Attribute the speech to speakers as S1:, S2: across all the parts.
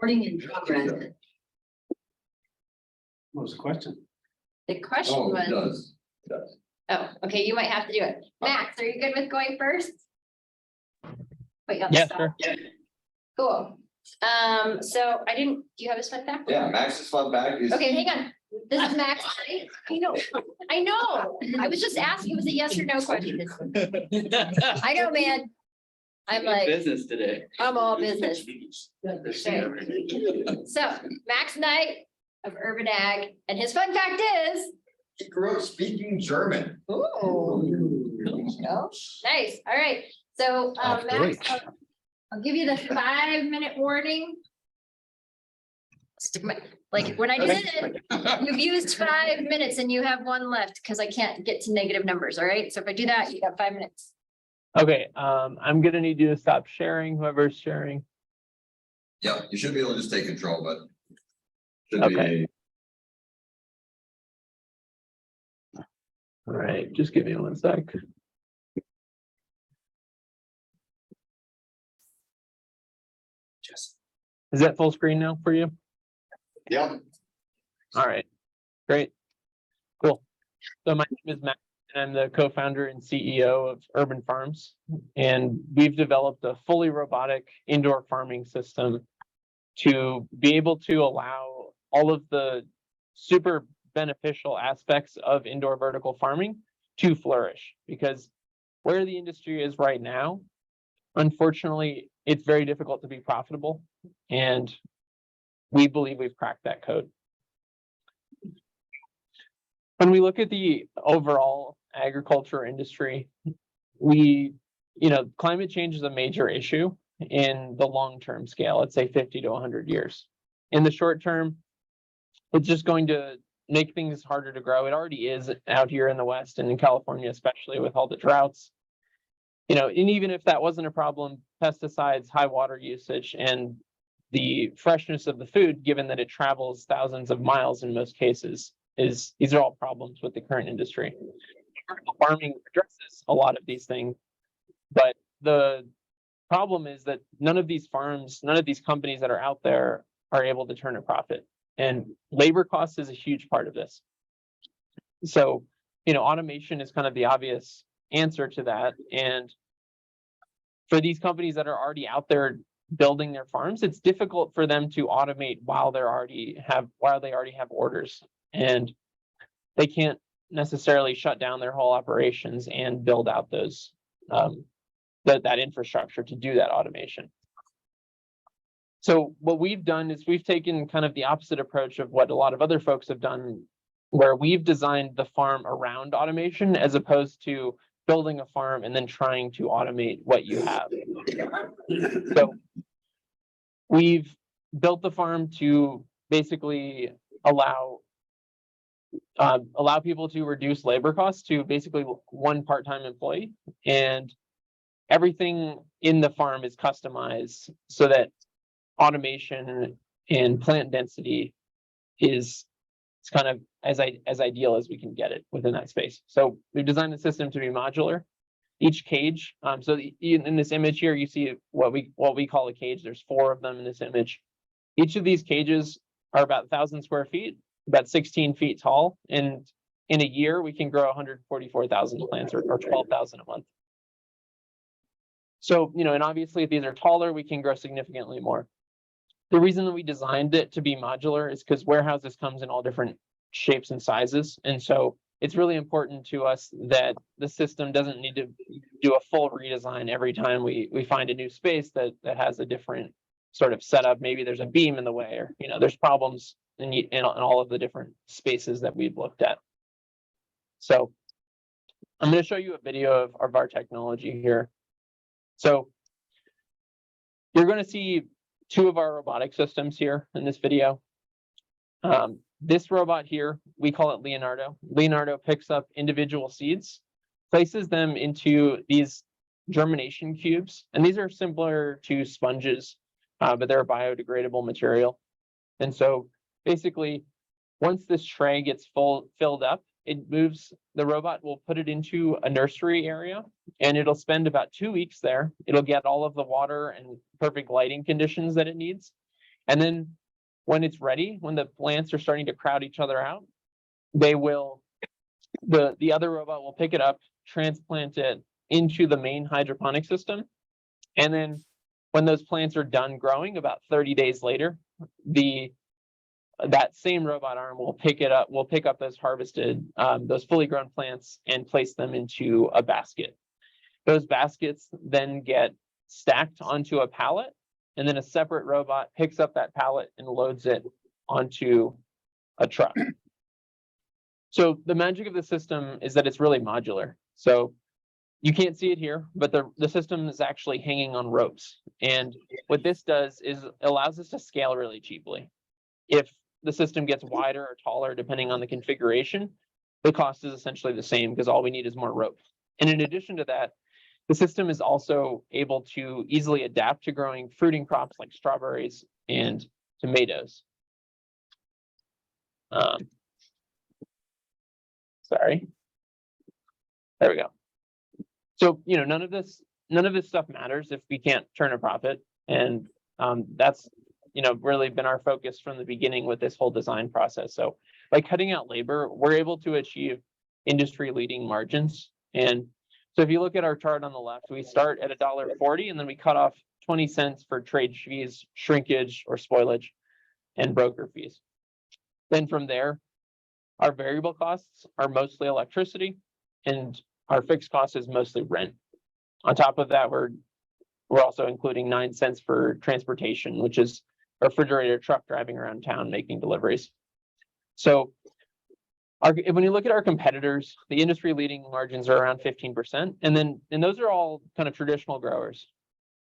S1: Recording in progress.
S2: What was the question?
S3: The question
S4: Oh, it
S3: was,
S4: does.
S3: oh, okay, you might have to do it. Max, are you good with going first? Wait, you have to
S5: Yeah,
S3: stop.
S5: sure.
S3: Cool. So I didn't, do you have his fun fact?
S4: Yeah, Max's fun fact is.
S3: Okay, hang on. This is Max. I know. I was just asking, it was a yes or no question. I know, man. I'm like,
S5: Business today.
S3: I'm all business. So Max Knight of Urban Ag, and his fun fact is.
S4: He grew up speaking German.
S3: Ooh. Oh, nice. All right. So, Max, I'll give you the 5-minute warning. Like when I did it, you've used 5 minutes and you have 1 left because I can't get to negative numbers. All right. So if I do that, you got 5 minutes.
S5: Okay, I'm gonna need you to stop sharing, whoever's sharing.
S4: Yeah, you should be able to just take control, but. Should
S5: Okay.
S4: be.
S5: All right, just give me 1 sec. Is that full screen now for you?
S4: Yeah.
S5: All right, great, cool. So my name is Matt, and I'm the co-founder and CEO of Urban Farms. And we've developed a fully robotic indoor farming system to be able to allow all of the super beneficial aspects of indoor vertical farming to flourish. Because where the industry is right now, unfortunately, it's very difficult to be profitable. And we believe we've cracked that code. When we look at the overall agriculture industry, climate change is a major issue in the long-term scale, let's say 50 to 100 years. In the short term, it's just going to make things harder to grow. It already is out here in the West and in California, especially with all the droughts. And even if that wasn't a problem, pesticides, high water usage, and the freshness of the food, given that it travels thousands of miles in most cases, these are all problems with the current industry. Farming addresses a lot of these things, but the problem is that none of these farms, none of these companies that are out there are able to turn a profit. And labor cost is a huge part of this. So, automation is kind of the obvious answer to that. And for these companies that are already out there building their farms, it's difficult for them to automate while they already have orders, and they can't necessarily shut down their whole operations and build out those that infrastructure to do that automation. So what we've done is we've taken kind of the opposite approach of what a lot of other folks have done, where we've designed the farm around automation as opposed to building a farm and then trying to automate what you have. So we've built the farm to basically allow people to reduce labor costs to basically 1 part-time employee, and everything in the farm is customized so that automation and plant density is kind of as ideal as we can get it within that space. So we've designed the system to be modular. Each cage, in this image here, you see what we call a cage. There's 4 of them in this image. Each of these cages are about 1,000 square feet, about 16 feet tall. And in a year, we can grow 144,000 plants or 12,000 a month. So, and obviously if these are taller, we can grow significantly more. The reason that we designed it to be modular is because warehouses comes in all different shapes and sizes. And so it's really important to us that the system doesn't need to do a full redesign every time we find a new space that has a different sort of setup. Maybe there's a beam in the way, or there's problems in all of the different spaces that we've looked at. So I'm going to show you a video of our technology here. So you're going to see 2 of our robotic systems here in this video. This robot here, we call it Leonardo. Leonardo picks up individual seeds, places them into these germination cubes. And these are similar to sponges, but they're a biodegradable material. And so basically, once this tray gets filled up, the robot will put it into a nursery area, and it'll spend about 2 weeks there. It'll get all of the water and perfect lighting conditions that it needs. And then when it's ready, when the plants are starting to crowd each other out, they will, the other robot will pick it up, transplant it into the main hydroponic system. And then when those plants are done growing, about 30 days later, that same robot arm will pick up those harvested, those fully grown plants and place them into a basket. Those baskets then get stacked onto a pallet, and then a separate robot picks up that pallet and loads it onto a truck. So the magic of the system is that it's really modular. So you can't see it here, but the system is actually hanging on ropes. And what this does is allows us to scale really cheaply. If the system gets wider or taller, depending on the configuration, the cost is essentially the same because all we need is more rope. And in addition to that, the system is also able to easily adapt to growing fruiting crops like strawberries and tomatoes. Sorry. There we go. So, none of this stuff matters if we can't turn a profit. And that's, really been our focus from the beginning with this whole design process. So by cutting out labor, we're able to achieve industry leading margins. And so if you look at our chart on the left, we start at $1.40 and then we cut off 20 cents for trade fees, shrinkage or spoilage, and broker fees. Then from there, our variable costs are mostly electricity and our fixed cost is mostly rent. On top of that, we're also including 9 cents for transportation, which is a refrigerator truck driving around town making deliveries. So when you look at our competitors, the industry leading margins are around 15%. And those are all kind of traditional growers.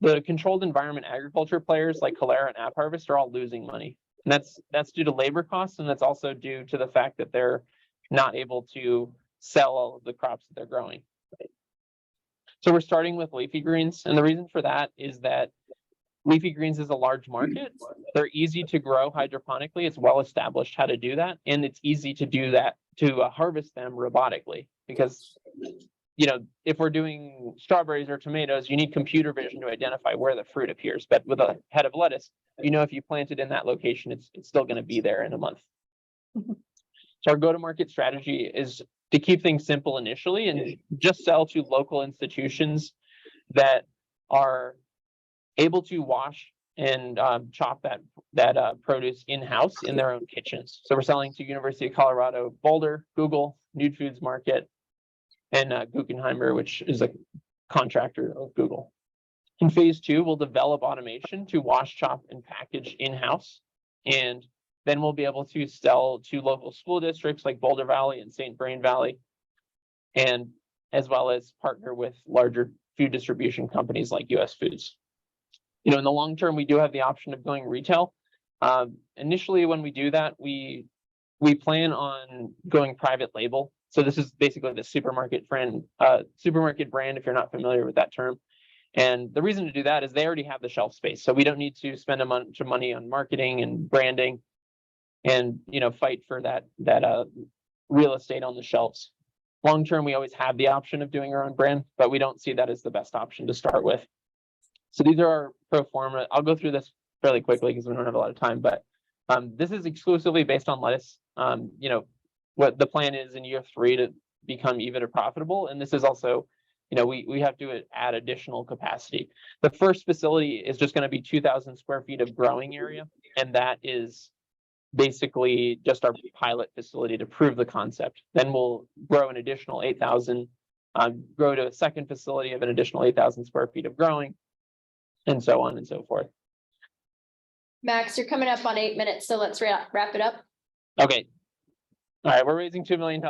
S5: The controlled environment agriculture players like Calera and AppHarvest are all losing money. And that's due to labor costs, and that's also due to the fact that they're not able to sell all of the crops that they're growing. So we're starting with leafy greens, and the reason for that is that leafy greens is a large market. They're easy to grow hydroponically. It's well established how to do that, and it's easy to do that, to harvest them robotically, because if we're doing strawberries or tomatoes, you need computer vision to identify where the fruit appears. But with a head of lettuce, if you plant it in that location, it's still going to be there in a month. So our go-to-market strategy is to keep things simple initially and just sell to local institutions that are able to wash and chop that produce in-house in their own kitchens. So we're selling to University of Colorado Boulder, Google, Nude Foods Market, and Guggenheimer, which is a contractor of Google. In phase 2, we'll develop automation to wash, chop, and package in-house. And then we'll be able to sell to local school districts like Boulder Valley and St. Vrain Valley, and as well as partner with larger food distribution companies like US Foods. In the long term, we do have the option of going retail. Initially, when we do that, we plan on going private label. So this is basically the supermarket brand, if you're not familiar with that term. And the reason to do that is they already have the shelf space. So we don't need to spend a bunch of money on marketing and branding and, fight for that real estate on the shelves. Long term, we always have the option of doing our own brand, but we don't see that as the best option to start with. So these are our pro forma. I'll go through this fairly quickly because we don't have a lot of time, but this is exclusively based on lettuce. What the plan is in year 3 to become EBITDA profitable. And this is also, we have to add additional capacity. The first facility is just going to be 2,000 square feet of growing area. And that is basically just our pilot facility to prove the concept. Then we'll grow an additional 8,000, grow to a second facility of an additional 8,000 square feet of growing, and so on and so forth.
S3: Max, you're coming up on 8 minutes, so let's wrap it up.
S5: Okay. All right, we're raising $2 million.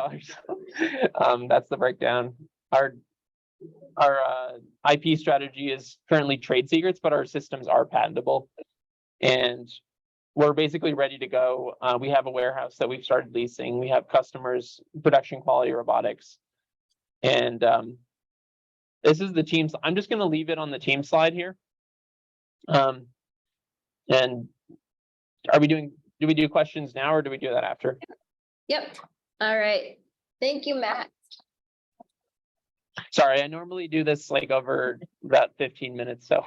S5: That's the breakdown. Our IP strategy is currently trade secrets, but our systems are patentable. And we're basically ready to go. We have a warehouse that we've started leasing. We have customers, production quality robotics. And this is the team. I'm just going to leave it on the team slide here. And do we do questions now or do we do that after?
S3: Yep. All right. Thank you, Matt.
S5: Sorry, I normally do this over about 15 minutes, so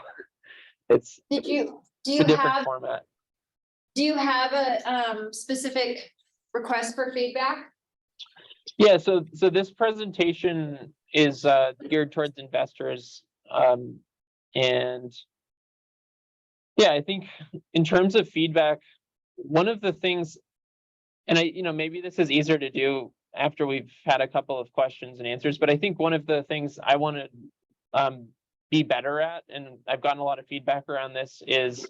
S5: it's
S3: do
S5: a
S3: you
S5: different
S3: have
S5: format.
S3: Do you have a specific request for feedback?
S5: Yeah, so this presentation is geared towards investors. And yeah, I think in terms of feedback, one of the things, and maybe this is easier to do after we've had a couple of questions and answers, but I think one of the things I want to be better at, and I've gotten a lot of feedback around this, is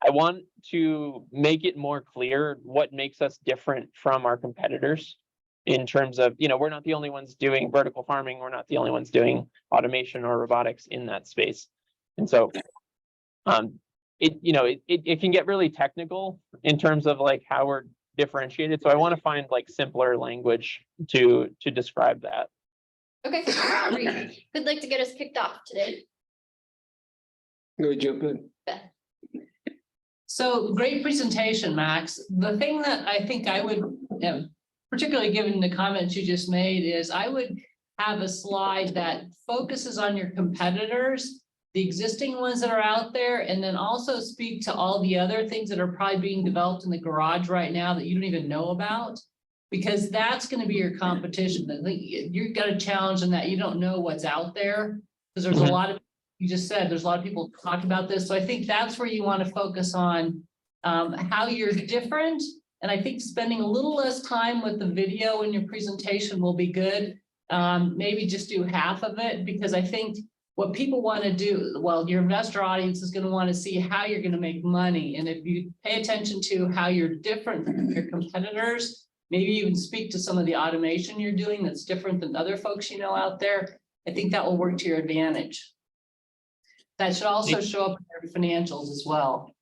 S5: I want to make it more clear what makes us different from our competitors in terms of, we're not the only ones doing vertical farming. We're not the only ones doing automation or robotics in that space. And so it can get really technical in terms of like how we're differentiated. So I want to find like simpler language to describe that.
S3: Okay, great. Who'd like to get us kicked off today?
S1: Go jump in.
S2: So great presentation, Max. The thing that I think I would, particularly given the comments you just made, is I would have a slide that focuses on your competitors, the existing ones that are out there, and then also speak to all the other things that are probably being developed in the garage right now that you don't even know about, because that's going to be your competition. I think you've got a challenge in that you don't know what's out there, because there's a lot of, you just said, there's a lot of people talk about this. So I think that's where you want to focus on how you're different. And I think spending a little less time with the video in your presentation will be good. Maybe just do half of it, because I think what people want to do, well, your investor audience is going to want to see how you're going to make money. And if you pay attention to how you're different from your competitors, maybe even speak to some of the automation you're doing that's different than other folks out there, I think that will work to your advantage. That should also show up in your financials as well.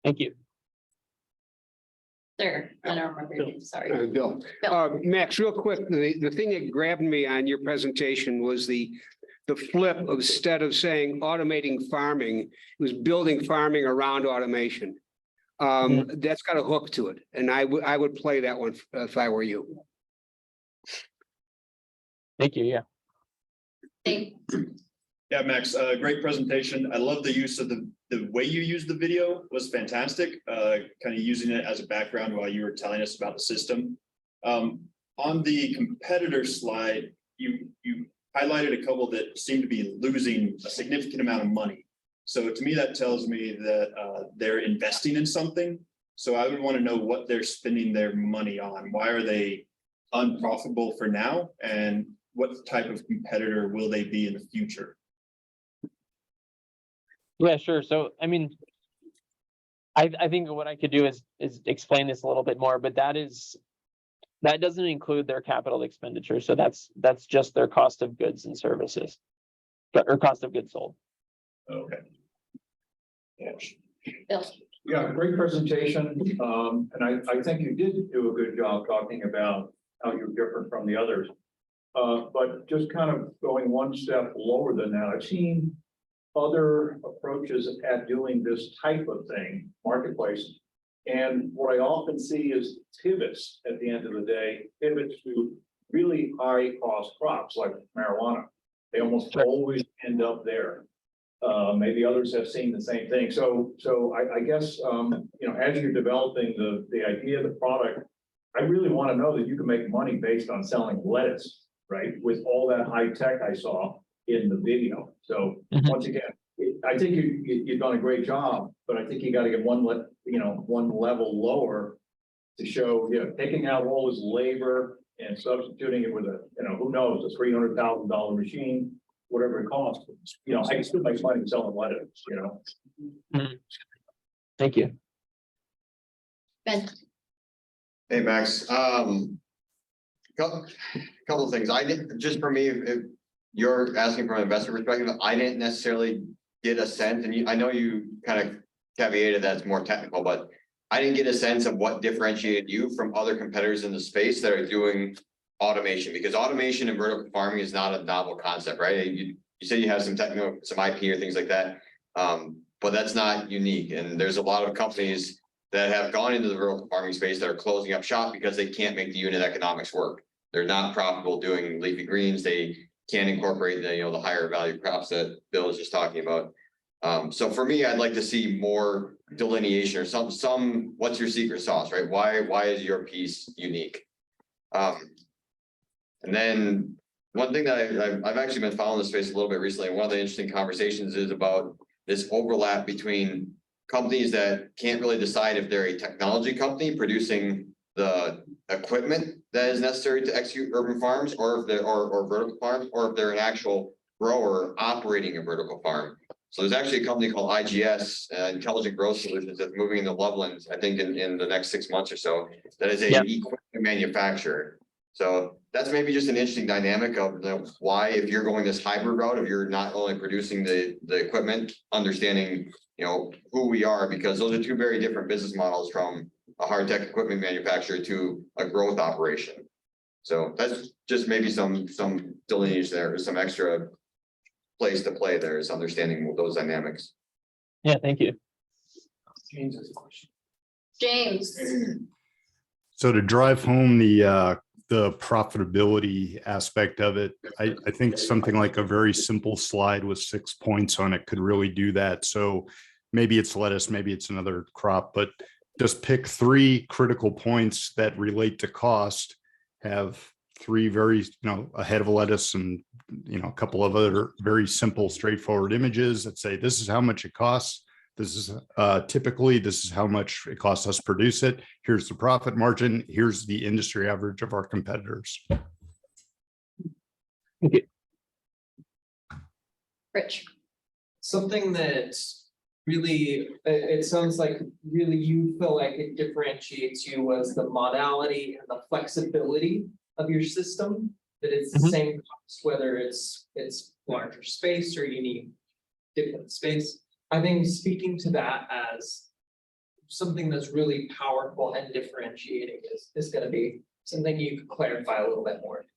S5: Thank you.
S3: Sir, I don't remember your name, sorry.
S1: Bill.
S3: Bill.
S1: Max, real quick, the thing that grabbed me on your presentation was the flip of, instead of saying automating farming, it was building farming around automation. That's got a hook to it, and I would play that one if I were you.
S5: Thank you. Yeah.
S3: Thank
S6: Yeah, Max, great presentation. I love the use of the way you used the video was fantastic. Kind of using it as a background while you were telling us about the system. On the competitor slide, you highlighted a couple that seem to be losing a significant amount of money. So to me, that tells me that they're investing in something. So I would want to know what they're spending their money on. Why are they unprofitable for now? And what type of competitor will they be in the future?
S5: Yeah, sure. So, I mean, I think what I could do is explain this a little bit more, but that doesn't include their capital expenditure. So that's just their cost of goods and services, or cost of goods sold.
S6: Okay. Yeah.
S3: Bill.
S7: Yeah, great presentation. And I think you did do a good job talking about how you're different from the others. But just kind of going one step lower than that, I've seen other approaches at doing this type of thing, marketplace. And what I often see is pivots at the end of the day, pivots to really high cost crops like marijuana. They almost always end up there. Maybe others have seen the same thing. So I guess, as you're developing the idea of the product, I really want to know that you can make money based on selling lettuce, right? With all that high tech I saw in the video. So once again, I think you've done a great job, but I think you got to get one level lower to show, taking out all this labor and substituting it with a, who knows, a $300,000 machine, whatever it costs. I can still make money selling lettuce,
S5: Thank you.
S3: Ben.
S4: Hey, Max, couple of things. Just for me, if you're asking from an investor perspective, I didn't necessarily get a sense, and I know you kind of caveated that's more technical, but I didn't get a sense of what differentiated you from other competitors in the space that are doing automation, because automation in vertical farming is not a novel concept, right? You say you have some technical, some IP or things like that, but that's not unique. And there's a lot of companies that have gone into the vertical farming space that are closing up shop because they can't make the unit economics work. They're not profitable doing leafy greens. They can't incorporate the higher value crops that Bill was just talking about. So for me, I'd like to see more delineation or some, what's your secret sauce, right? Why is your piece unique? And then one thing that I've actually been following this space a little bit recently, and one of the interesting conversations is about this overlap between companies that can't really decide if they're a technology company producing the equipment that is necessary to execute urban farms, or if they're or vertical farms, or if they're an actual grower operating a vertical farm. So there's actually a company called IGS, Intelligent Growth Solutions, that's moving into Loveland, I think in the next 6 months or so, that is a
S5: Yeah.
S4: equipment manufacturer. So that's maybe just an interesting dynamic of why, if you're going this hybrid route, if you're not only producing the equipment, understanding, who we are, because those are two very different business models, from a hard tech equipment manufacturer to a growth operation. So that's just maybe some delineation there, or some extra place to play there, is understanding those dynamics.
S5: Yeah, thank you.
S3: James.
S8: So to drive home the profitability aspect of it, I think something like a very simple slide with 6 points on it could really do that. So maybe it's lettuce, maybe it's another crop, but just pick 3 critical points that relate to cost, have 3 very, a head of lettuce and, a couple of other very simple, straightforward images that say, this is how much it costs. This is typically, this is how much it costs us to produce it. Here's the profit margin. Here's the industry average of our competitors.
S3: Rich.
S9: Something that really, it sounds like really you feel like it differentiates you was the modality and the flexibility of your system. That it's the same cost, whether it's larger space or you need different space. I think speaking to that as something that's really powerful and differentiating is going to be something you could clarify a little bit more.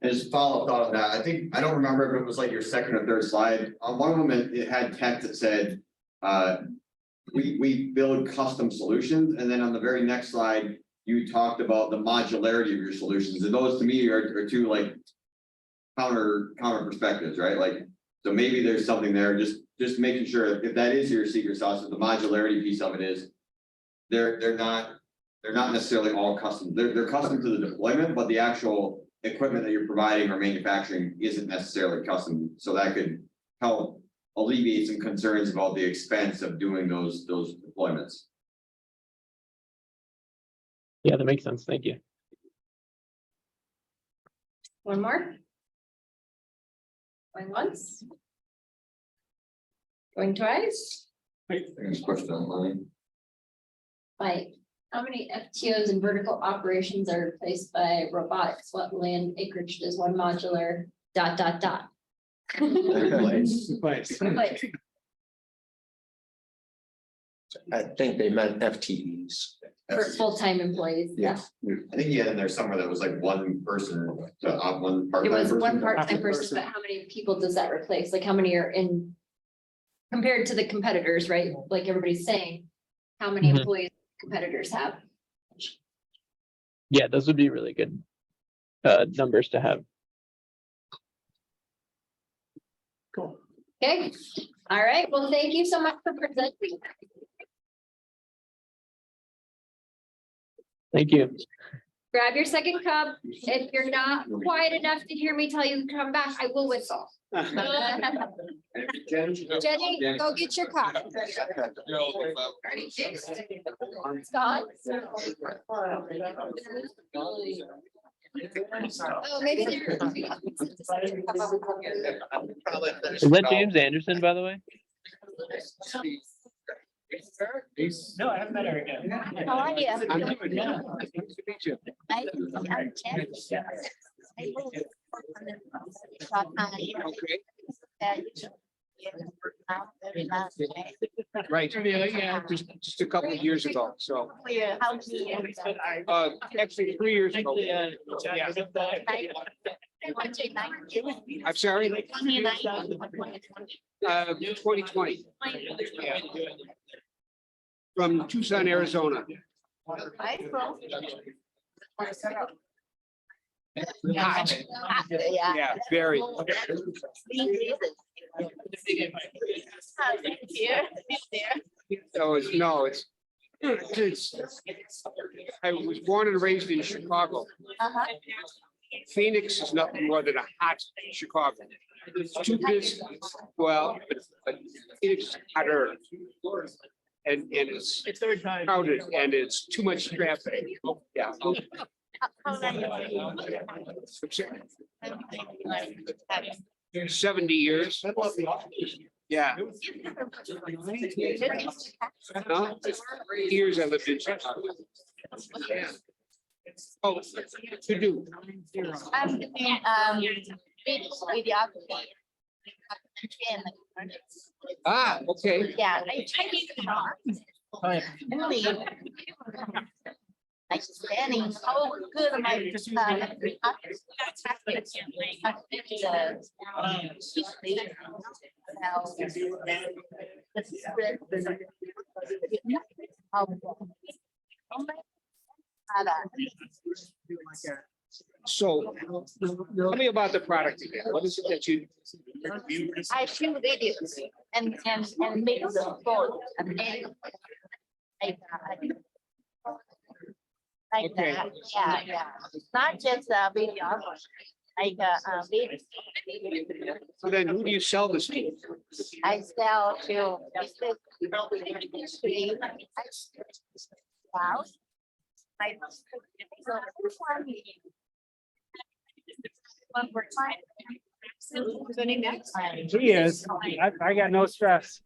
S4: As follow-up thought of that, I don't remember if it was like your second or third slide. On one of them, it had text that said, we build custom solutions. And then on the very next slide, you talked about the modularity of your solutions. And those to me are two like counter perspectives, right? Like, so maybe there's something there, just making sure if that is your secret sauce, if the modularity piece of it is, they're not necessarily all custom. They're custom to the deployment, but the actual equipment that you're providing or manufacturing isn't necessarily custom. So that could help alleviate some concerns about the expense of doing those deployments.
S5: Yeah, that makes sense. Thank you.
S3: One more. Going once. Going twice.
S4: There's a question online.
S3: Like, how many FTOs and vertical operations are replaced by robotics? What land acreage does one modular ...
S4: Replace.
S3: Replace.
S10: I think they meant FTEs.
S3: For full-time employees, yeah.
S4: I think you had in there somewhere that was like one person to one
S3: It
S4: part-time
S3: was
S4: person.
S3: one part-time person, but how many people does that replace? Like, how many are in? Compared to the competitors, right? Like everybody's saying, how many
S5: Mhm.
S3: employees competitors have?
S5: Yeah, those would be really good numbers to have.
S3: Cool. Okay, all right, well, thank you so much for presenting.
S5: Thank you.
S3: Grab your second cup. If you're not quiet enough to hear me tell you to come back, I will whistle. Jenny, go get your cup. Scott? Oh, maybe.
S5: Is that James Anderson, by the way?
S9: No, I haven't met her again.
S3: How are you?
S1: I'm good. Yeah. Nice to meet you.
S3: I'm Jen.
S1: Okay. Right, yeah, just a couple of years ago, so, actually 3 years ago. Yeah. I'm sorry? 2020. Yeah. From Tucson, Arizona. Hot.
S3: Yeah.
S1: Yeah, very. No, it's, I was born and raised in Chicago.
S3: Uh-huh.
S1: Phoenix is nothing more than a hot Chicago. It's too busy. Well, but Phoenix is hotter. And it's crowded and it's too much traffic. Yeah.
S3: How long are you?
S1: 70 years. Yeah. Huh? Years I lived in Chicago. Yeah. Oh, to do.
S3: I'm doing videography.
S1: Ah, okay.
S3: Yeah. I believe. Like standing, how good am I?
S1: So tell me about the product again. What is it that you?
S3: I shoot videos and make the photos and like
S1: Okay.
S3: that, yeah. Not just video, like video.
S1: So then who do you sell this to?
S3: I sell to. Wow. So this one more time.
S11: He is. I got no stress.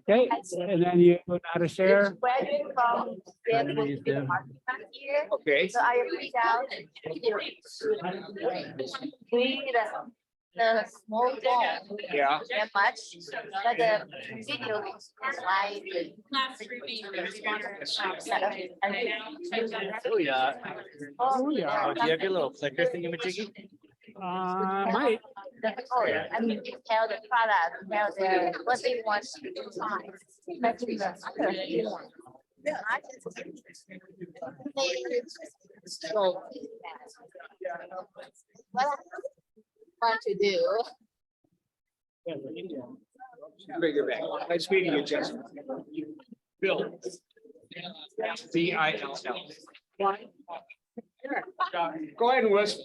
S11: Okay, and then you know how to share.
S3: Graduated from the department here.
S1: Okay.
S3: So I reach out. We the small phone.
S1: Yeah.
S3: That much, but the video is like.
S11: Oh, yeah.
S3: Oh,
S11: yeah.
S3: Do you have your
S11: little clicker thingamajiggy? Might.
S3: I mean, you tell the product, tell the, what they want to buy. But in the other field, I just- So. What I want to do.
S1: Bring it back. Nice meeting you, Jessica. Bill. Bill. Go ahead and listen.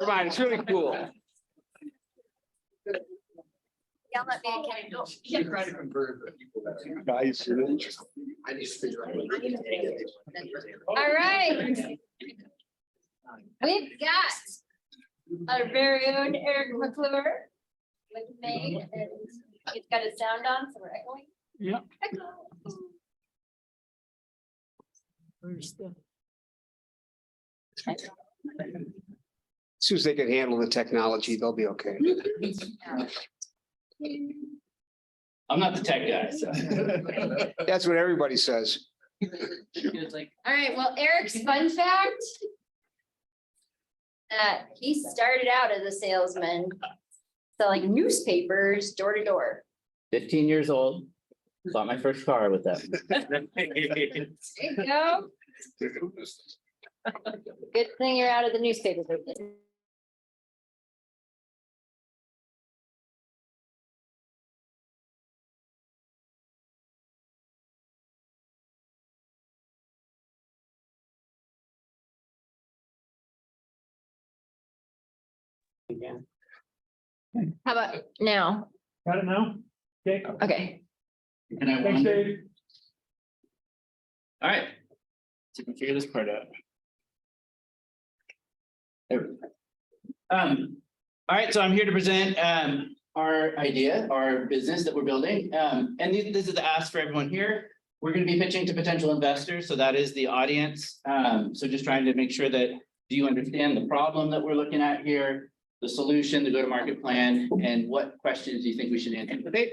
S1: Come on, it's really cool.
S3: Yeah, let me get it.
S8: Guys.
S3: All right. We've got our very own Eric McClure with Mainn, and he's got his sound on, so we're echoing.
S11: Yeah.
S3: Echo.
S1: As soon as they can handle the technology, they'll be okay.
S12: I'm not the tech guy, so.
S1: That's what everybody says.
S3: All right, well, Eric's fun fact. He started out as a salesman, selling newspapers door to door.
S12: 15 years old, bought my first car with them.
S3: There you go. Good thing you're out of the newspaper business. How about now?
S11: Got it now? Okay.
S3: Okay.
S12: And I
S11: Thanks,
S12: wonder,
S11: Dave.
S12: all right. So we can figure this part out. There we go. All right, so I'm here to present our idea, our business that we're building. And this is the ask for everyone here. We're going to be pitching to potential investors, so that is the audience. So just trying to make sure that do you understand the problem that we're looking at here, the solution, the go-to-market plan, and what questions do you think we should answer today?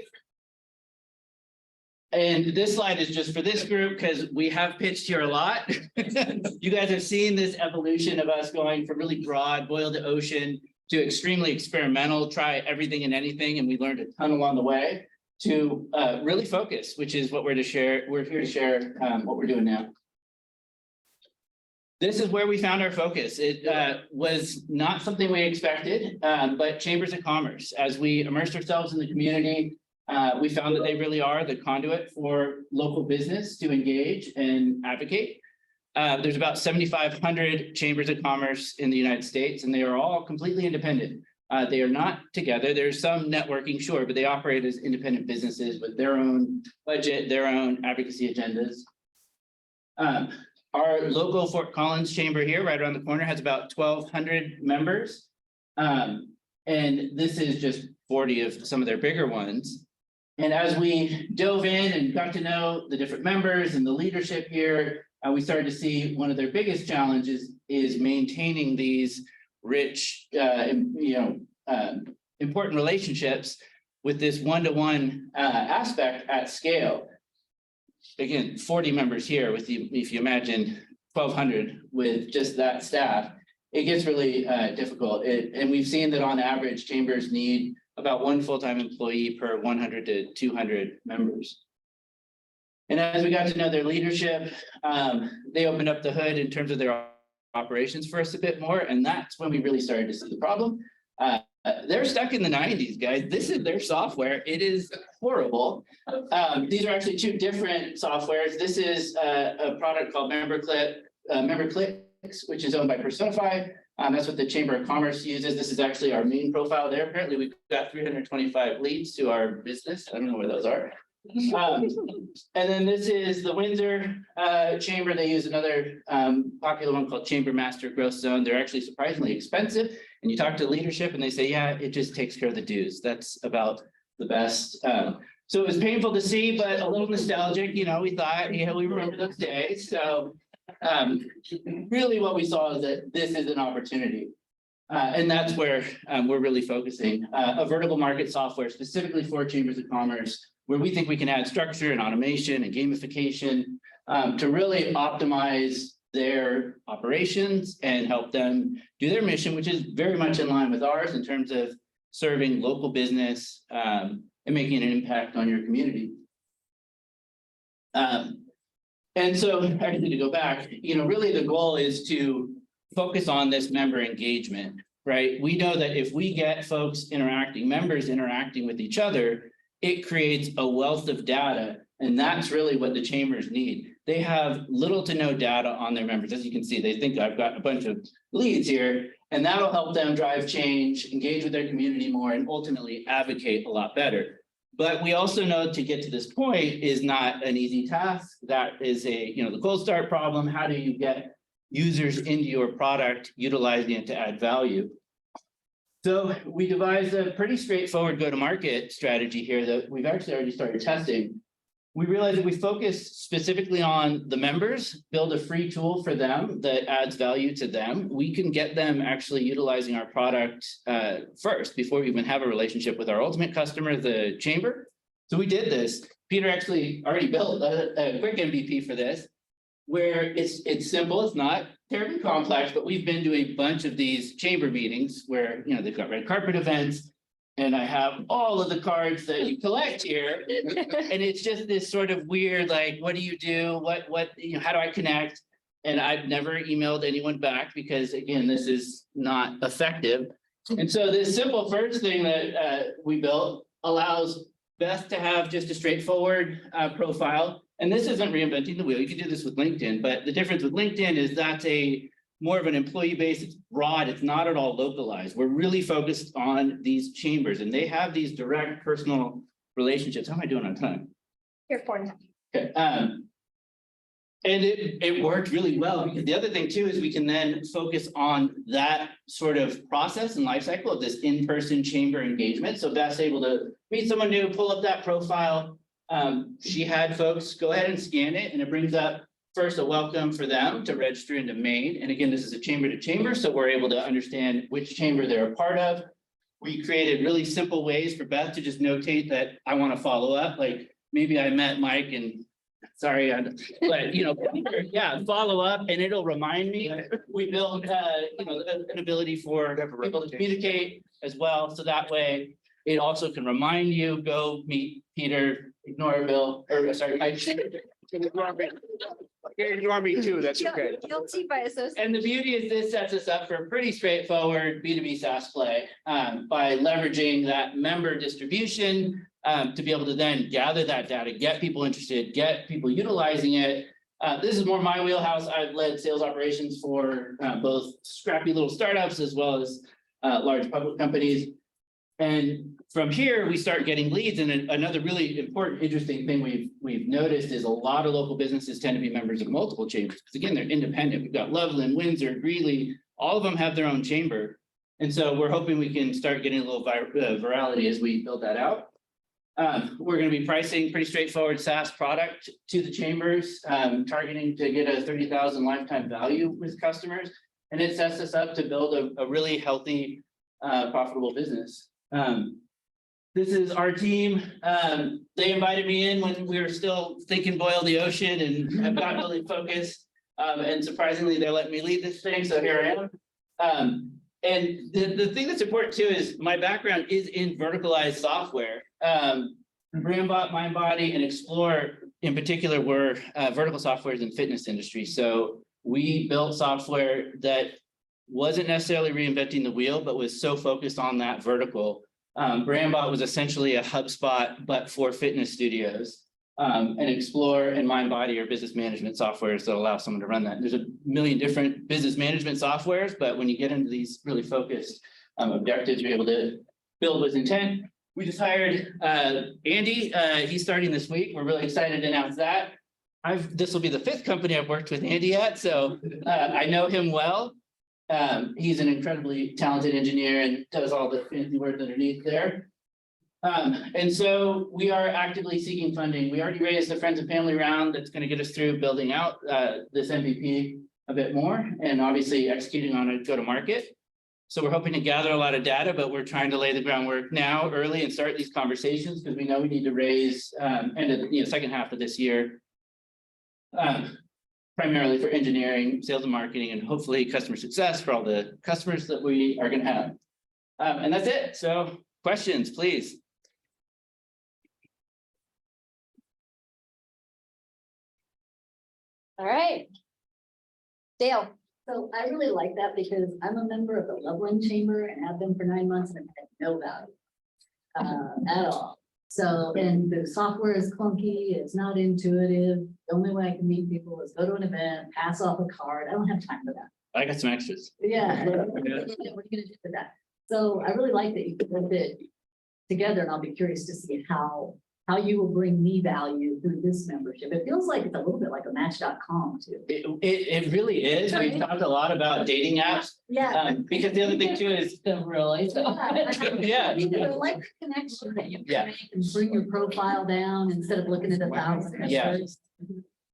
S12: And this slide is just for this group because we have pitched here a lot. You guys have seen this evolution of us going from really broad, boil to ocean, to extremely experimental, try everything and anything, and we learned a ton along the way, to really focus, which is what we're to share. We're here to share what we're doing now. this is where we found our focus. It was not something we expected, but chambers of commerce, as we immersed ourselves in the community, we found that they really are the conduit for local business to engage and advocate. There's about 7,500 chambers of commerce in the United States, and they are all completely independent. They are not together. There's some networking, sure, but they operate as independent businesses with their own budget, their own advocacy agendas. Our local Fort Collins chamber here, right around the corner, has about 1,200 members. And this is just 40 of some of their bigger ones. And as we dove in and got to know the different members and the leadership here, we started to see one of their biggest challenges is maintaining these rich, important relationships with this one-to-one aspect at scale. Again, 40 members here with you, if you imagine 1,200 with just that staff, it gets really difficult. And we've seen that on average, chambers need about one full-time employee per 100 to 200 members. And as we got to know their leadership, they opened up the hood in terms of their operations for us a bit more. And that's when we really started to see the problem. They're stuck in the 90s, guys. This is their software. It is horrible. These are actually two different softwares. This is a product called MemberClicks, which is owned by Personify. That's what the Chamber of Commerce uses. This is actually our main profile there. Apparently, we've got 325 leads to our business. I don't know where those are. And then this is the Windsor Chamber. They use another popular one called Chamber Master Growth Zone. They're actually surprisingly expensive. And you talk to leadership and they say, yeah, it just takes care of the dues. That's about the best. So it was painful to see, but a little nostalgic. You know, we thought, yeah, we remember those days. So really what we saw is that this is an opportunity. And that's where we're really focusing. A vertical market software specifically for chambers of commerce, where we think we can add structure and automation and gamification to really optimize their operations and help them do their mission, which is very much in line with ours in terms of serving local business and making an impact on your community. And so actually to go back, you know, really the goal is to focus on this member engagement, right? We know that if we get folks interacting, members interacting with each other, it creates a wealth of data. And that's really what the chambers need. They have little to no data on their members. As you can see, they think I've got a bunch of leads here, and that'll help them drive change, engage with their community more, and ultimately advocate a lot better. But we also know to get to this point is not an easy task. That is the cold start problem. How do you get users into your product, utilizing it to add value? So we devised a pretty straightforward go-to-market strategy here that we've actually already started testing. We realized if we focus specifically on the members, build a free tool for them that adds value to them, we can get them actually utilizing our product first before we even have a relationship with our ultimate customer, the chamber. So we did this. Peter actually already built a quick MVP for this, where it's simple, it's not terribly complex, but we've been to a bunch of these chamber meetings where, you know, they've got red carpet events, and I have all of the cards that you collect here. And it's just this sort of weird, like, what do you do? How do I connect? And I've never emailed anyone back because, again, this is not effective. And so this simple first thing that we built allows Beth to have just a straightforward profile. And this isn't reinventing the wheel. You can do this with LinkedIn, but the difference with LinkedIn is that's more of an employee base. It's broad. It's not at all localized. We're really focused on these chambers, and they have these direct personal relationships. How am I doing on time?
S3: You're 4
S12: Okay. And it worked really well, because the other thing too is we can then focus on that sort of process and life cycle of this in-person chamber engagement. So Beth's able to meet someone new, pull up that profile. She had folks go ahead and scan it, and it brings up first a welcome for them to register into Mainn. And again, this is a chamber to chamber, so we're able to understand which chamber they're a part of. We created really simple ways for Beth to just notate that I want to follow up. Like maybe I met Mike and sorry, but yeah, follow up and it'll remind me. We built an ability for people to communicate as well. So that way it also can remind you, go meet Peter, ignore Bill, or sorry, Mike.
S1: ignore me too, that's okay.
S3: Guilty by association.
S12: And the beauty is this sets us up for a pretty straightforward B2B SaaS play by leveraging that member distribution to be able to then gather that data, get people interested, get people utilizing it. This is more my wheelhouse. I've led sales operations for both scrappy little startups as well as large public companies. And from here, we start getting leads. And another really important, interesting thing we've noticed is a lot of local businesses tend to be members of multiple chambers. Because again, they're independent. We've got Loveland, Windsor, Greeley, all of them have their own chamber. And so we're hoping we can start getting a little virality as we build that out. We're going to be pricing pretty straightforward SaaS product to the chambers, targeting to get a 30,000 lifetime value with customers. And it sets us up to build a really healthy, profitable business. This is our team. They invited me in when we were still thinking boil the ocean and have gotten really focused. And surprisingly, they let me lead this thing. So here I am. And the thing that's important too is my background is in verticalized software. Brandbot, MindBody, and McClure in particular were vertical softwares in fitness industry. So we built software that wasn't necessarily reinventing the wheel, but was so focused on that vertical. Brandbot was essentially a HubSpot, but for fitness studios. And McClure and MindBody are business management softwares that allow someone to run that. There's a million different business management softwares, but when you get into these really focused objectives, you're able to build with intent. We just hired Andy. He's starting this week. We're really excited to announce that. This will be the 5th company I've worked with Andy at, so I know him well. He's an incredibly talented engineer and does all the fancy words underneath there. And so we are actively seeking funding. We already raised the friends and family round that's going to get us through building out this MVP a bit more and obviously executing on a go-to-market. So we're hoping to gather a lot of data, but we're trying to lay the groundwork now early and start these conversations because we know we need to raise end of the second half of this year. Primarily for engineering, sales and marketing, and hopefully customer success for all the customers that we are going to have. And that's it. So questions, please.
S3: All right. Dale. So I really like that because I'm a member of the Loveland Chamber and have been for 9 months and I've had no value at all. So, and the software is clunky, it's not intuitive. The only way I can meet people is go to an event, pass off a card. I don't have time for that.
S12: I got some extras.
S3: Yeah. What are you gonna do for that? So I really like that you put it together and I'll be curious to see how you will bring me value through this membership. It feels like it's a little bit like a Match.com too.
S12: It really is. We've talked a lot about dating apps.
S3: Yeah.
S12: Because the other thing too is
S2: Really.
S12: yeah.
S3: I like the connection that you
S12: Yeah.
S3: can make and bring your profile down instead of looking at 1,000.
S12: Yeah.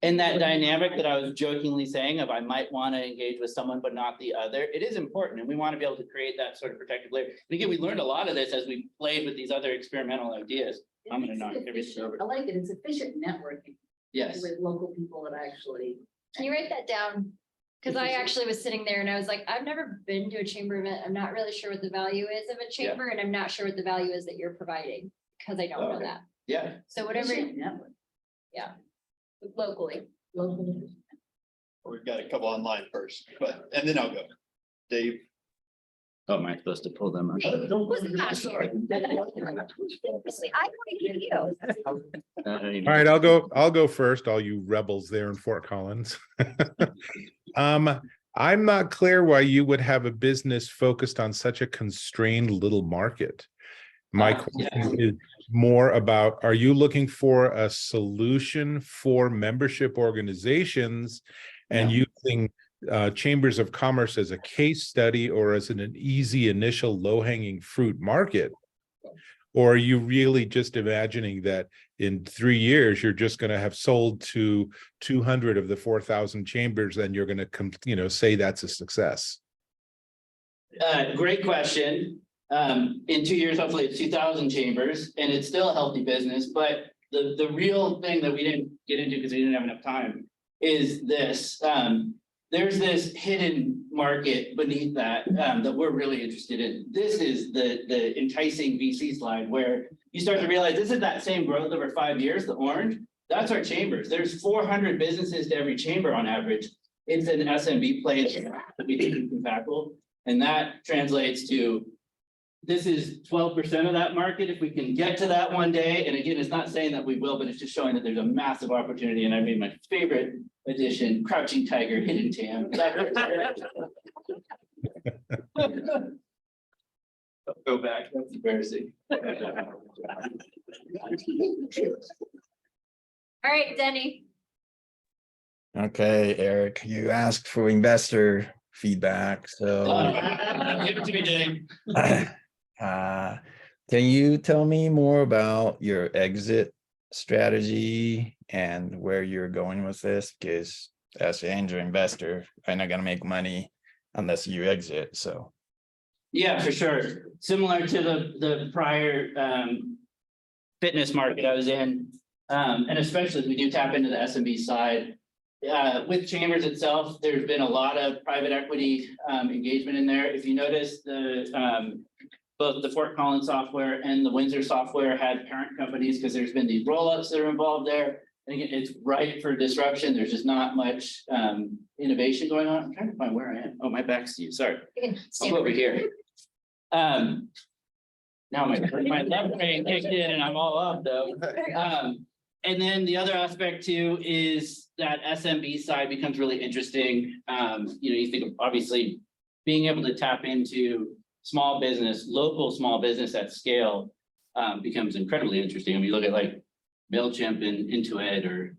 S12: And that dynamic that I was jokingly saying of I might want to engage with someone, but not the other, it is important. And we want to be able to create that sort of protective layer. And again, we learned a lot of this as we played with these other experimental ideas. I'm going to knock everything over.
S3: I like it. It's efficient networking
S12: Yes.
S3: with local people that actually.
S13: Can you write that down? Because I actually was sitting there and I was like, I've never been to a chamber event. I'm not really sure what the value is of a chamber and I'm not sure what the value is that you're providing because I don't know
S12: Okay.
S13: that.
S12: Yeah.
S13: So whatever,
S3: Efficient network.
S13: locally.
S3: Local.
S6: We've got a couple online first, and then I'll go. Dave.
S12: Oh, am I supposed to pull them up?
S13: Sorry. I want to hear you.
S14: All right, I'll go first, all you rebels there in Fort Collins. I'm not clear why you would have a business focused on such a constrained little market. My question is more about, are you looking for a solution for membership organizations and using chambers of commerce as a case study or as an easy initial low-hanging fruit market? Or are you really just imagining that in 3 years, you're just going to have sold to 200 of the 4,000 chambers and you're going to say that's a success?
S12: Great question. In 2 years, hopefully it's 2,000 chambers and it's still a healthy business. But the real thing that we didn't get into because we didn't have enough time is this. There's this hidden market beneath that that we're really interested in. This is the enticing VC slide where you start to realize this is that same growth over 5 years, the orange, That's our chambers. There's 400 businesses to every chamber on average. It's an SMB play that we think we can tackle. And that translates to, this is 12% of that market. If we can get to that one day, and again, it's not saying that we will, but it's just showing that there's a massive opportunity. And I made my favorite addition, Crouching Tiger, Hidden TAM. Go back, that's embarrassing.
S3: All right, Denny.
S15: Okay, Eric, you asked for investor feedback, so
S12: Give it to me, Dave.
S15: can you tell me more about your exit strategy and where you're going with this? Because as an angel investor, I'm not gonna make money unless you exit, so.
S12: Yeah, for sure. Similar to the prior fitness market I was in. And especially if we do tap into the SMB side. With Chambers itself, there's been a lot of private equity engagement in there. If you notice, both the Fort Collins software and the Windsor software had parent companies because there's been these roll-ups that are involved there. And again, it's ripe for disruption. There's just not much innovation going on. I'm trying to find where I am. Oh, my back's to you. Sorry. I'll go over here. Now my left brain kicked in and I'm all up though. And then the other aspect too is that SMB side becomes really interesting. You think of obviously being able to tap into small business, local small business at scale becomes incredibly interesting. I mean, you look at like MailChimp and Intuit or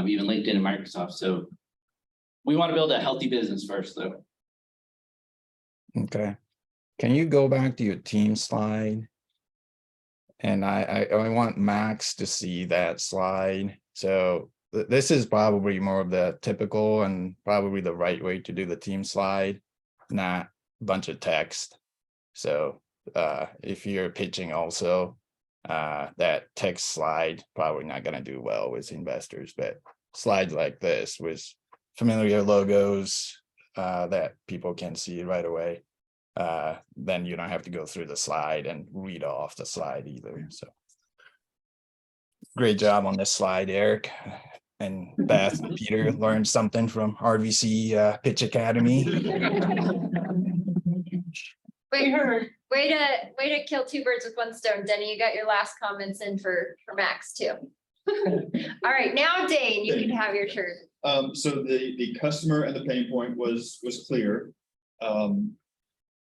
S12: even LinkedIn and Microsoft. So we want to build a healthy business first though.
S15: Okay. Can you go back to your team slide? And I want Max to see that slide. So this is probably more of the typical and probably the right way to do the team slide, not a bunch of text. So if you're pitching also, that text slide probably not going to do well with investors, but slides like this with familiar logos that people can see right away. Then you don't have to go through the slide and read off the slide either. So great job on this slide, Eric. And Beth and Peter learned something from RVC Pitch Academy.
S3: Way to kill two birds with one stone, Denny. You got your last comments in for Max too. All right, now Dane, you can have your turn.
S6: So the customer and the pain point was clear.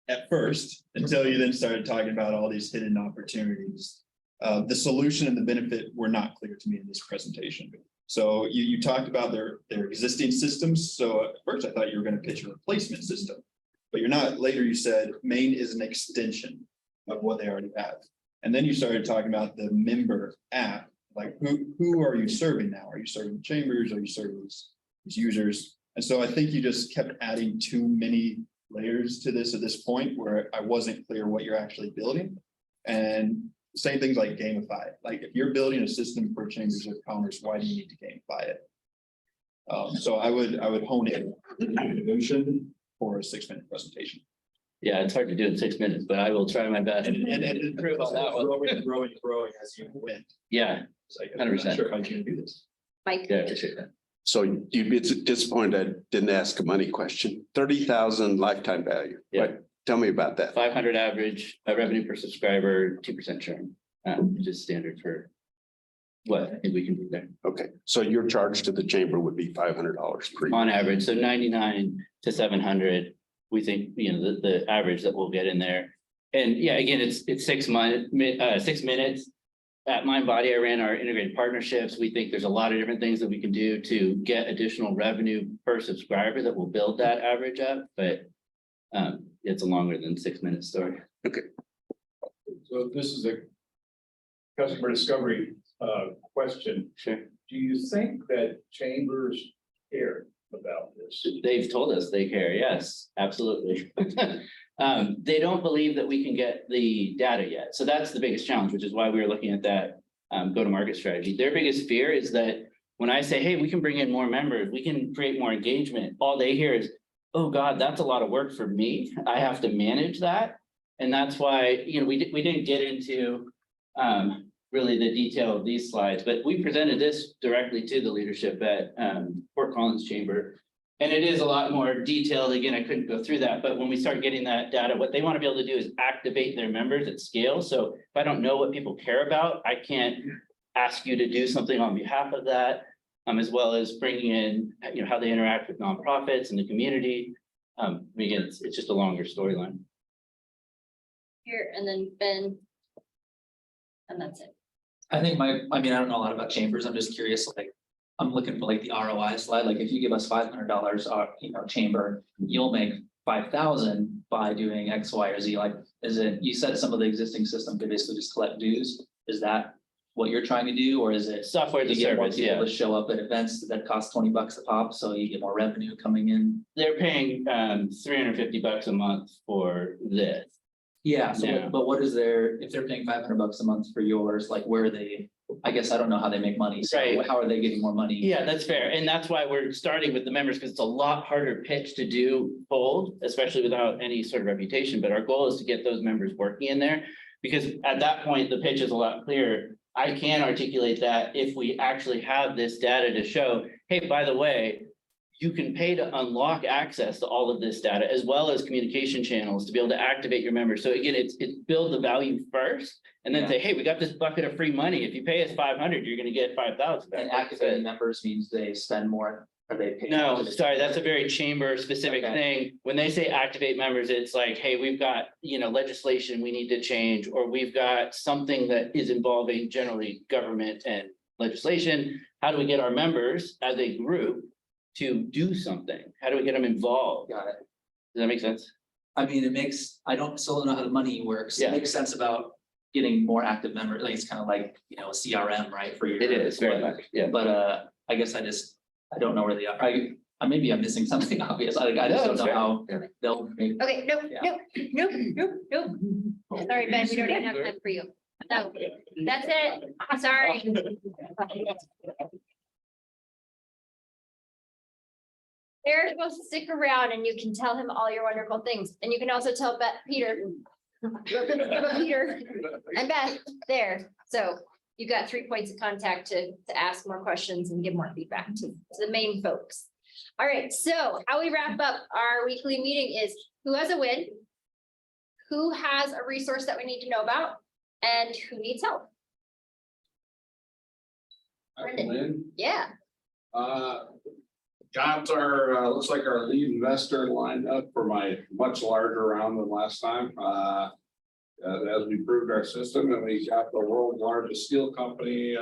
S6: At first, until you then started talking about all these hidden opportunities. The solution and the benefit were not clear to me in this presentation. So you talked about their existing systems. So at first I thought you were going to pitch a replacement system, but you're not. Later you said Mainn is an extension of what they already have. And then you started talking about the member app. Like who are you serving now? Are you serving chambers? Are you serving these users? And so I think you just kept adding too many layers to this at this point where I wasn't clear what you're actually building. And same things like gamify it. Like if you're building a system for chambers of commerce, why do you need to gamify it? So I would hone in innovation for a 6-minute presentation.
S12: Yeah, it's hard to do in 6 minutes, but I will try my best.
S6: And improve on that one. Growing as you went.
S12: Yeah, 100%.
S6: Sure, how you can do this.
S3: Mike.
S12: Yeah, I appreciate that.
S16: So you'd be disappointed I didn't ask a money question. 30,000 lifetime value.
S12: Yeah.
S16: Right? Tell me about that.
S12: 500 average revenue per subscriber, 2% churn, which is standard for what I think we can do there.
S16: Okay, so your charge to the chamber would be $500 per year.
S12: On average, so 99 to 700, we think, the average that we'll get in there. And yeah, again, it's 6 minutes. At MindBody, I ran our integrated partnerships. We think there's a lot of different things that we can do to get additional revenue per subscriber that will build that average up, but it's a longer than 6 minute story.
S16: Okay.
S7: So this is a customer discovery question.
S12: Sure.
S7: Do you think that chambers care about this?
S12: They've told us they care. Yes, absolutely. They don't believe that we can get the data yet. So that's the biggest challenge, which is why we were looking at that go-to-market strategy. Their biggest fear is that when I say, hey, we can bring in more members, we can create more engagement, all they hear is, oh God, that's a lot of work for me. I have to manage that. And that's why, we didn't get into really the detail of these slides, but we presented this directly to the leadership at Fort Collins Chamber. And it is a lot more detailed. Again, I couldn't go through that, but when we start getting that data, what they want to be able to do is activate their members at scale. So if I don't know what people care about, I can't ask you to do something on behalf of that, as well as bringing in, how they interact with nonprofits and the community. Again, it's just a longer storyline.
S13: Here, and then Ben. And that's it.
S17: I think I don't know a lot about chambers. I'm just curious, like, I'm looking for like the ROI slide. Like if you give us $500, chamber, you'll make 5,000 by doing X, Y, or Z. Like, is it, you said some of the existing system could basically just collect dues. Is that what you're trying to do? Or is it
S12: Software as a
S17: you get more
S12: service?
S17: people
S12: Yeah.
S17: to show up at events that cost $20 a pop, so you get more revenue coming in?
S12: They're paying $350 a month for this.
S17: Yeah, so
S12: Yeah.
S17: but what is their, if they're paying $500 a month for yours, like where are they, I guess I don't know how they make money, so
S12: Right.
S17: how are they getting more money?
S12: Yeah, that's fair. And that's why we're starting with the members, because it's a lot harder pitch to do cold, especially without any sort of reputation. But our goal is to get those members working in there. Because at that point, the pitch is a lot clearer. I can articulate that if we actually have this data to show, hey, by the way, you can pay to unlock access to all of this data, as well as communication channels to be able to activate your members. So again, it's build the value first and then say, hey, we got this bucket of free money. If you pay us 500, you're gonna get 5,000.
S17: And activating members means they spend more, or they pay?
S12: No, sorry, that's a very chamber specific
S17: Okay.
S12: thing. When they say activate members, it's like, hey, we've got, legislation we need to change, or we've got something that is involving generally government and legislation. How do we get our members as a group to do something? How do we get them involved?
S17: Got it.
S12: Does that make sense?
S17: I mean, I don't still know how the money works.
S12: Yeah.
S17: It makes sense about getting more active members, like it's kind of like, a CRM, right, for your.
S12: It is very much, yeah.
S17: But I guess I don't know where they are. Maybe I'm missing something obvious. I just don't know how they'll.
S13: Okay, nope,
S17: Yeah.
S13: nope. Sorry, Ben, we don't even have time for you. No, that's it. Sorry. Eric's supposed to stick around and you can tell him all your wonderful things. And you can also tell Peter. Peter and Beth there. So you got 3 points of contact to ask more questions and give more feedback to the main folks. All right, so how we wrap up our weekly meeting is who has a win? Who has a resource that we need to know about? And who needs help? Brendan. Yeah.
S18: Got our, looks like our lead investor lined up for my much larger round than last time. As we proved our system, and we got the world's largest steel company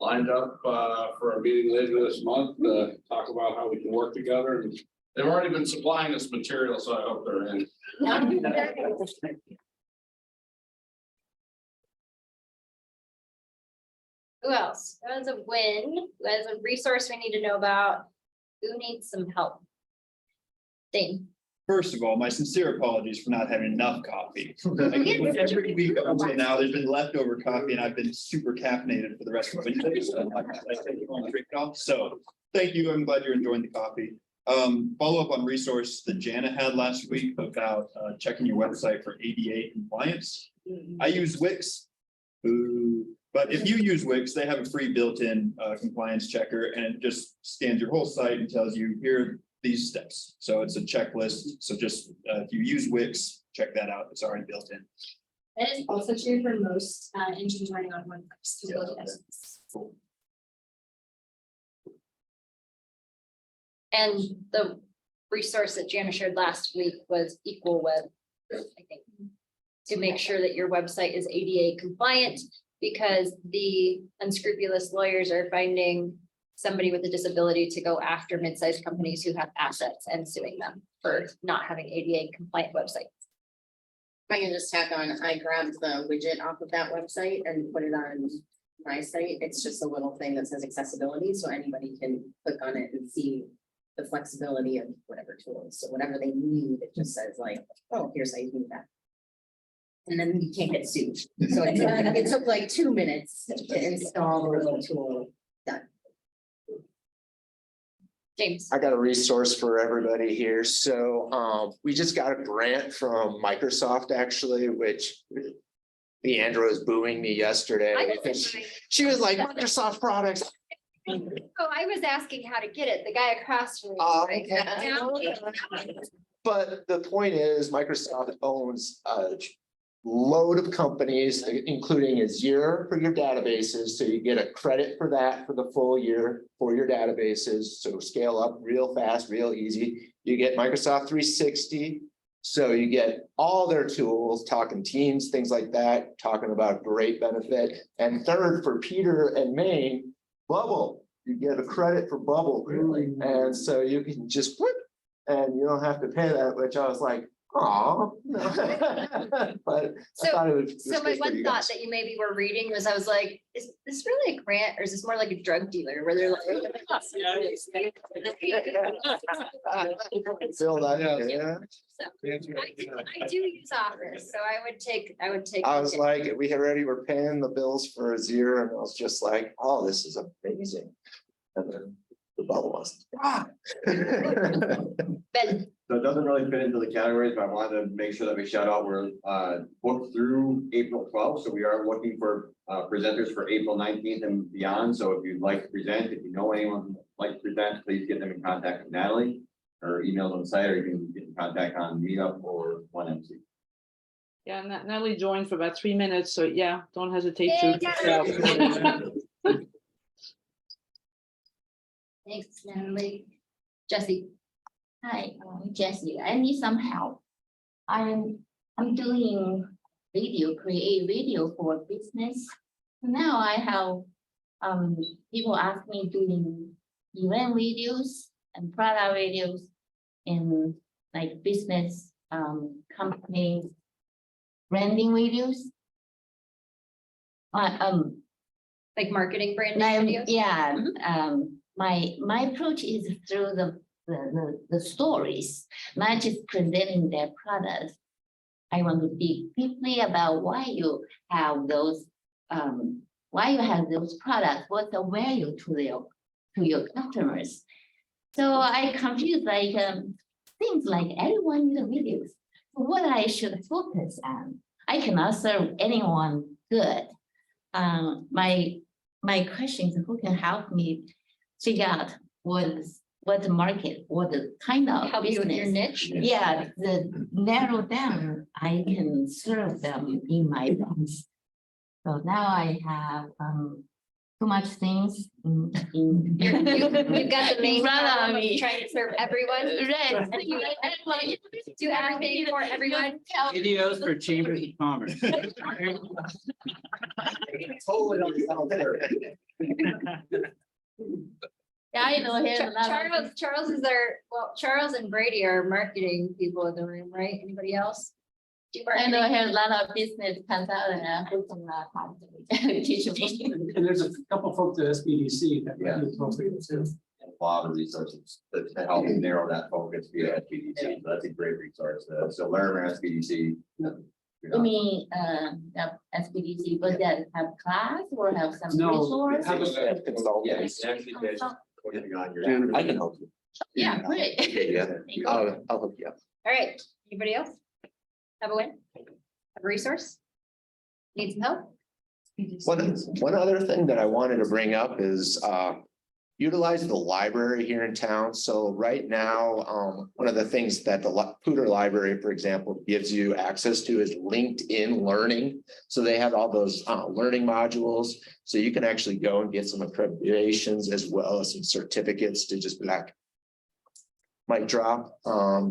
S18: lined up for a meeting later this month to talk about how we can work together. And they've already been supplying us material, so I hope they're in.
S13: Who else? Who has a win? Who has a resource we need to know about? Who needs some help? Dane.
S6: First of all, my sincere apologies for not having enough coffee. Every week up until now, there's been leftover coffee and I've been super caffeinated for the rest of the week. So thank you. I'm glad you're enjoying the coffee. Follow up on resource that Jana had last week about checking your website for ADA compliance. I use Wix. Ooh. But if you use Wix, they have a free built-in compliance checker and it just scans your whole site and tells you here are these steps. So it's a checklist. So just if you use Wix, check that out. It's already built in.
S3: That is also true for most engines running on WordPress.
S6: Cool.
S13: And the resource that Jana shared last week was Equal Web, I think, to make sure that your website is ADA compliant, because the unscrupulous lawyers are finding somebody with a disability to go after mid-sized companies who have assets and suing them for not having ADA compliant websites.
S19: I can just tack on, I grabbed the widget off of that website and put it on my site. It's just a little thing that says accessibility, so anybody can click on it and see the flexibility of whatever tools. So whatever they need, it just says like, oh, here's how you do that. And then you can't get sued. So it took like 2 minutes to install the little tool. Done.
S13: James.
S10: I got a resource for everybody here. So we just got a grant from Microsoft actually, which Leandra was booing me yesterday.
S13: I
S10: because
S13: wasn't
S10: she was like, Microsoft products.
S13: Oh, I was asking how to get it. The guy across from me.
S10: Oh,
S13: was like,
S10: okay. But the point is, Microsoft owns a load of companies, including Azure for your databases. So you get a credit for that for the full year for your databases. So scale up real fast, real easy. You get Microsoft 360. So you get all their tools, talking Teams, things like that, talking about great benefit. And third, for Peter and Mainn, Bubble. You get a credit for Bubble. Really? And so you can just flip and you don't have to pay that, which I was like, oh. But I thought it was.
S13: So my one thought that you maybe were reading was, I was like, is this really a grant or is this more like a drug dealer where they're like?
S10: Feel that, yeah.
S13: I do use Office, so I would take.
S10: I was like, we already were paying the bills for Azure and I was just like, oh, this is amazing. And then the bubble was.
S13: Ben,
S4: So it doesn't really fit into the categories, but I wanted to make sure that we shout out, we're booked through April 12th. So we are looking for presenters for April 19th and beyond. So if you'd like to present, if you know anyone who'd like to present, please get them in contact with Natalie or email them on the site, or you can get in contact on Meetup or 1MC.
S20: Yeah, Natalie joined for about 3 minutes, so yeah, don't hesitate
S13: Yay,
S20: to.
S3: Thanks, Natalie. Jesse. Hi, I'm Jessie. I need some help. I'm doing create video for business. Now I have people ask me doing event videos and product videos in like business company branding videos.
S13: like marketing branding videos?
S3: Yeah, my approach is through the stories, not just presenting their products. I want to be deeply about why you have those products, what's the value to your customers. So I confuse like things like everyone needs videos. What I should focus on. I cannot serve anyone good. My question is, who can help me figure out what the market, what the kind of
S13: Help you with
S3: business.
S13: your niche?
S3: Yeah, the narrow down, I can serve them in my business. So now I have too much things in.
S13: You've got the main
S3: in front
S13: problem
S3: of
S13: of
S3: me.
S13: trying to serve everyone.
S3: Right.
S13: And you do everything for everyone.
S12: Videos for chambers of commerce.
S3: Yeah, I know. Here's another.
S13: Charles and Brady are marketing people in the room, right? Anybody else? Do
S3: I know
S13: marketing?
S3: here's a lot of business consultant who can teach me.
S11: And there's a couple folks at SBDC that.
S4: Yeah. A lot of resources to help narrow that focus via SBDC. So that's a great resource. So learn our SBDC.
S3: You mean, the SBDC, but that have class or have some
S11: No,
S3: resource?
S11: have a-
S4: Yes, actually, there's putting on your.
S10: I can help you.
S3: Yeah, great.
S10: Yeah, I'll hook you up.
S13: All right, anybody else? Have a win? Have a resource? Need some help?
S10: One other thing that I wanted to bring up is utilize the library here in town. So right now, one of the things that the Pooter Library, for example, gives you access to is LinkedIn Learning. So they have all those learning modules. So you can actually go and get some accreditations as well as some certificates to just be like, mic drop,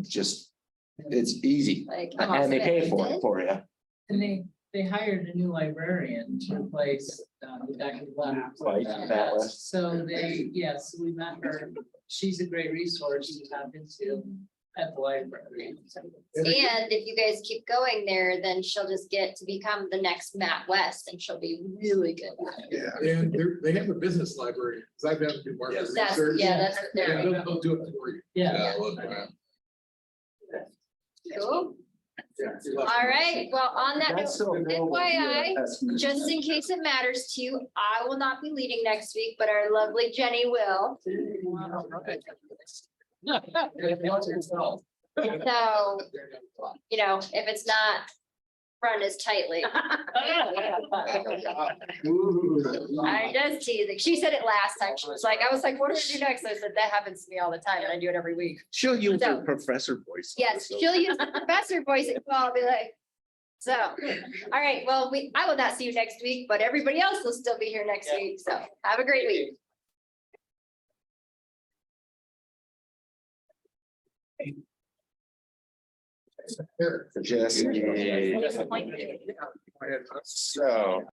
S10: just, it's easy.
S13: Like,
S10: And they pay for it for you.
S9: And they hired a new librarian to replace Dr.
S10: Right, that was.
S9: So yes, we met her. She's a great resource to tap into at the library.
S13: And if you guys keep going there, then she'll just get to become the next Matt West and she'll be really good.
S18: Yeah, and they have a business library, because I've had to do market
S13: That's,
S18: research.
S13: that's what they're.
S18: And they'll do it for you.
S9: Yeah.
S18: I love that.
S13: Cool.
S18: Yeah.
S13: All right, well, on that note,
S10: That's so available.
S13: FYI, just in case it matters to you, I will not be leading next week, but our lovely Jenny will. And so, if it's not run as tightly. I'm just teasing. She said it last time. She was like, I was like, what do we do next? I said, that happens to me all the time and I do it every week.
S16: She'll use
S13: So-
S16: her professor voice.
S13: Yes, she'll use the professor voice and I'll be like, so, all right, well, I will not see you next week, but everybody else will still be here next week. So have a great week.
S10: Just. So.